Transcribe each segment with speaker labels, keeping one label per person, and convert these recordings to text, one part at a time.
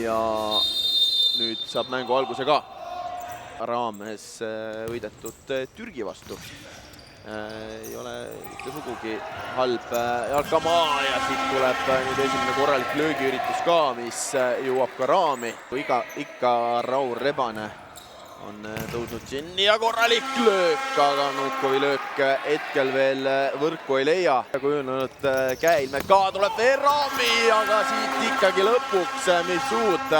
Speaker 1: ja nüüd saab mängu alguse ka. Raames võidetud Türgi vastu. Ei ole sugugi halb jalkamaa ja siit tuleb nüüd esimene korralik löögiüritus ka, mis jõuab ka raami. Ikka Raul Rebane on tõusnud siin ja korralik löök, aga Vnukovi löök hetkel veel võrku ei leia. Kujunenud käeilmed ka tuleb veel raami, aga siit ikkagi lõpuks Missoud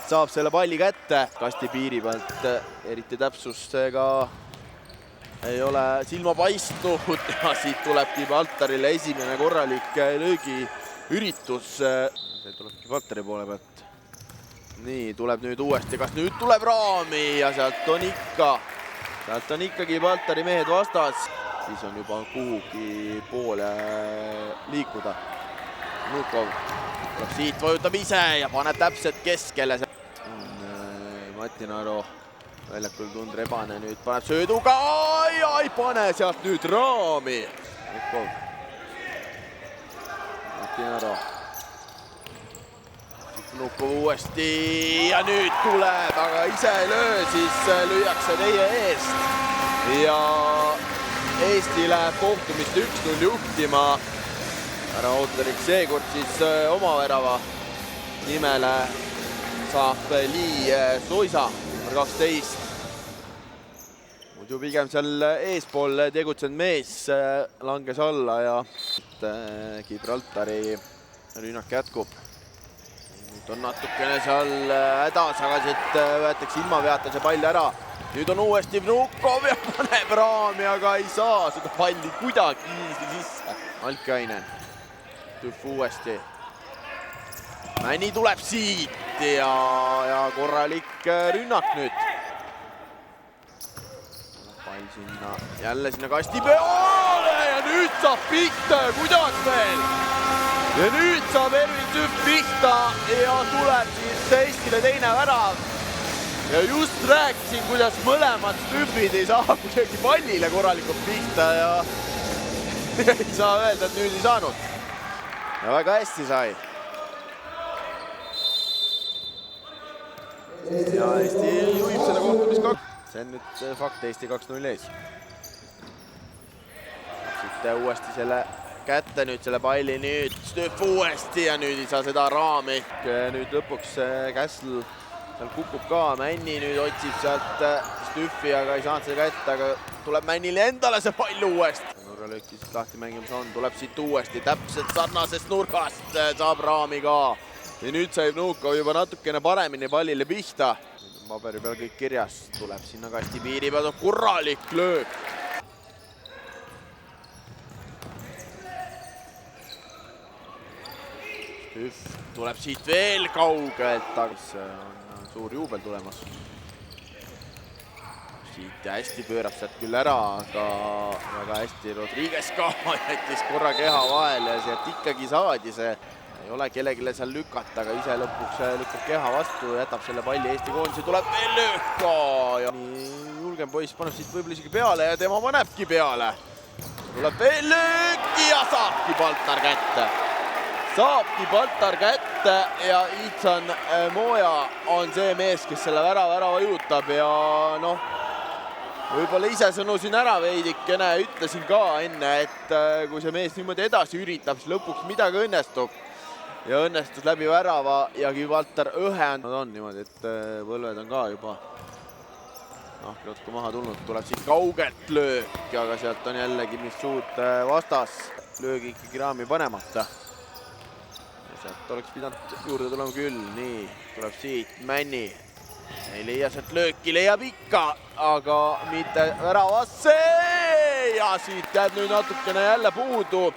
Speaker 1: saab selle palli kätte. Kasti piiri pealt eriti täpsustega ei ole silma paistnud ja siit tuleb Gibraltarile esimene korralik löögiüritus. See tuleb Gibraltari poole pealt. Nii, tuleb nüüd uuesti, kas nüüd tuleb raami ja sealt on ikka Gibraltari mehed vastas. Siis on juba kuhugi poole liikuda. Vnukov tuleb siit, vajutab ise ja paneb täpselt keskele. Mati Naaro väljakul tund Rebane nüüd paneb sööduga ja ei pane sealt nüüd raami. Mati Naaro. Vnukov uuesti ja nüüd tuleb, aga ise ei löö, siis lüüakse teie eest. Ja Eesti läheb kohtumist 1-0 juhtima. Härra Ootlerik seekord siis oma värava nimele saab Li Soisa, number 12. Muidu pigem seal eespool tegutsenud mees langes alla ja Gibraltari rünnak jätkub. Nüüd on natukene seal hädas, aga siit võetakse ilmaveata see pall ära. Nüüd on uuesti Vnukov ja paneb raami, aga ei saa seda palli kuidagi kiiresti sisse. Alkainen, Tüff uuesti. Männi tuleb siit ja korralik rünnak nüüd. Pall sinna, jälle sinna kasti peale ja nüüd saab pihta ja kuidas veel. Ja nüüd saab Ervin Tüff pihta ja tuleb siis Eestile teine värav. Ja just rääkisin, kuidas mõlemad Tüffid ei saa kuidagi pallile korralikult pihta ja ei saa öelda, et nüüd ei saanud. Ja väga hästi sai. Ja Eesti juhib seda kohtumist 2. See on nüüd fakt, Eesti 2-0 ees. Siit uuesti selle kätte nüüd selle palli, nüüd Tüff uuesti ja nüüd ei saa seda raami. Nüüd lõpuks Käsl seal kukub ka, Männi nüüd otsib sealt Tüffi, aga ei saanud seda kätte, aga tuleb Männile endale see pall uuesti. Nurgalööki siit lahti mängimas on, tuleb siit uuesti, täpselt sarnasest nurgast saab raami ka. Ja nüüd sai Vnukov juba natukene paremini pallile pihta. Paberi peal kõik kirjas, tuleb sinna kasti piiri peal, korralik löök. Tüff tuleb siit veel kaugelt, aga on suur juubel tulemas. Siit hästi pöörab sealt küll ära, aga väga hästi Rodriguez ka jättis korra keha vahel ja sealt ikkagi saadi see. Ei ole kellegile seal lükata, aga ise lõpuks lükkab keha vastu, jätab selle palli Eesti koondise, tuleb veel löök ka. Ja julgem poiss paneb siit võib-olla isegi peale ja tema panebki peale. Tuleb veel löök ja saabki Baltar kätte. Saabki Baltar kätte ja Itsan Moja on see mees, kes selle värava juutab ja noh, võib-olla ise sõnusin ära veidikene, ütlesin ka enne, et kui see mees niimoodi edasi üritab, siis lõpuks midagi õnnestub. Ja õnnestus läbi värava ja Gibraltar õhendanud on niimoodi, et võlved on ka juba natuke maha tulnud. Tuleb siit kaugelt löök, aga sealt on jällegi Missoud vastas. Löögi ikkagi raami panemata. Ja sealt oleks pidanud juurde tulema küll. Nii, tuleb siit Männi. Ei leia sealt lööki, leiab ikka, aga mitte väravasse. Ja siit jääb nüüd natukene jälle puudu.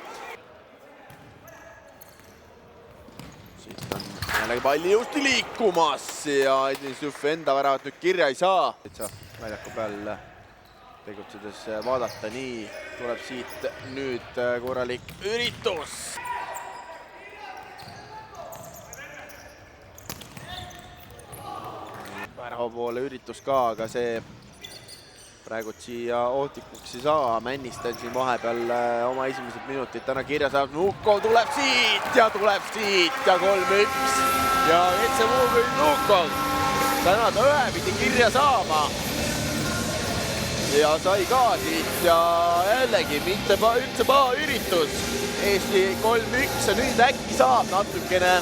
Speaker 1: Jällegi palli juhti liikumas ja Tüff enda väravat nüüd kirja ei saa. Väljaku peal tegutsedes vaadata, nii tuleb siit nüüd korralik üritus. Värava poole üritus ka, aga see praegu siia ohtlikuks ei saa, Männiste on siin vahepeal oma esimesed minutid täna kirja saab, Nukov tuleb siit ja 3-1 ja Etse muu kui Nukov. Täna ta ühe pidi kirja saama ja sai ka siit ja jällegi mitte üldse paha üritus. Eesti 3-1 ja nüüd äkki saab natukene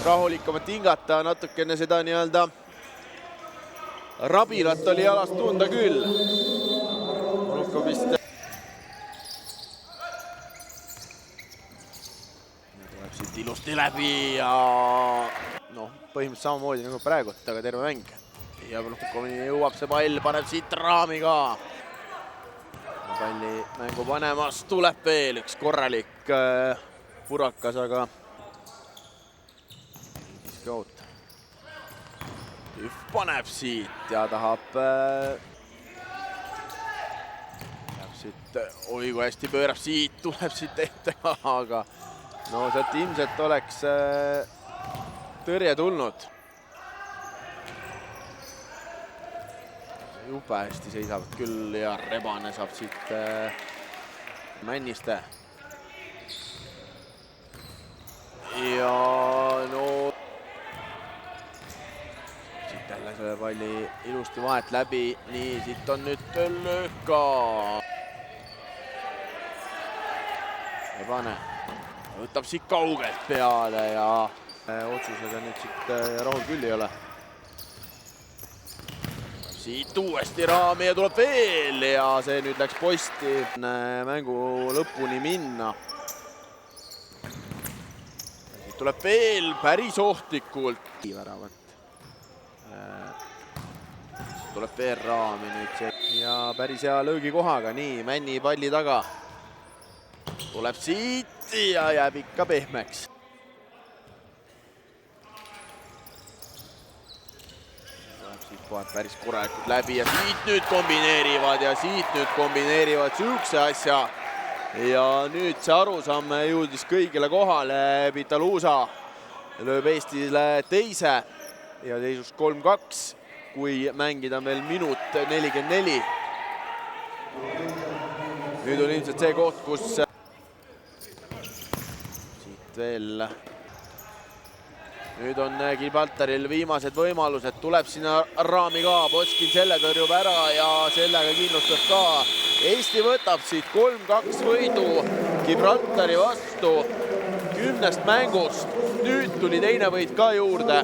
Speaker 1: rahulikumalt hingata, natukene seda nii-öelda rabilat oli jalas tunda küll. Nukov vist tuleb siit ilusti läbi ja põhimõtteliselt samamoodi nagu praegu, aga terve mäng. Ja Nukovini jõuab see pall, paneb siit raami ka. Palli mängu panemas, tuleb veel üks korralik purakas, aga Tühv paneb siit ja tahab siit, oi kui hästi pöörab siit, tuleb siit ette, aga no sealt ilmselt oleks tõrje tulnud. Jube hästi seisavad küll ja Rebane saab siit Männiste. Ja no siit jälle selle palli ilusti vahet läbi, nii siit on nüüd Lööka. Rebane võtab siit kaugelt peale ja otsusega nüüd siit rahul küll ei ole. Siit uuesti raami ja tuleb veel ja see nüüd läks posti mängu lõpuni minna. Siit tuleb veel päris ohtlikult. Väravat. Tuleb veel raami nüüd see ja päris hea löögikohaga, nii Männi palli taga. Tuleb siit ja jääb ikka pehmeks. Siit päris korralikult läbi ja siit nüüd kombineerivad sihukese asja. Ja nüüd see arusaam jõudis kõigile kohale, Pitaluusa lööb Eestile teise ja seisus 3-2, kui mängida veel minut 44. Nüüd on ilmselt see koht, kus siit veel nüüd on Gibraltaril viimased võimalused, tuleb sinna raami ka, Boskin selle tõrjub ära ja sellega kindlustab ka. Eesti võtab siit 3-2 võidu Gibraltari vastu 10 mängust. Nüüd tuli teine võit ka juurde.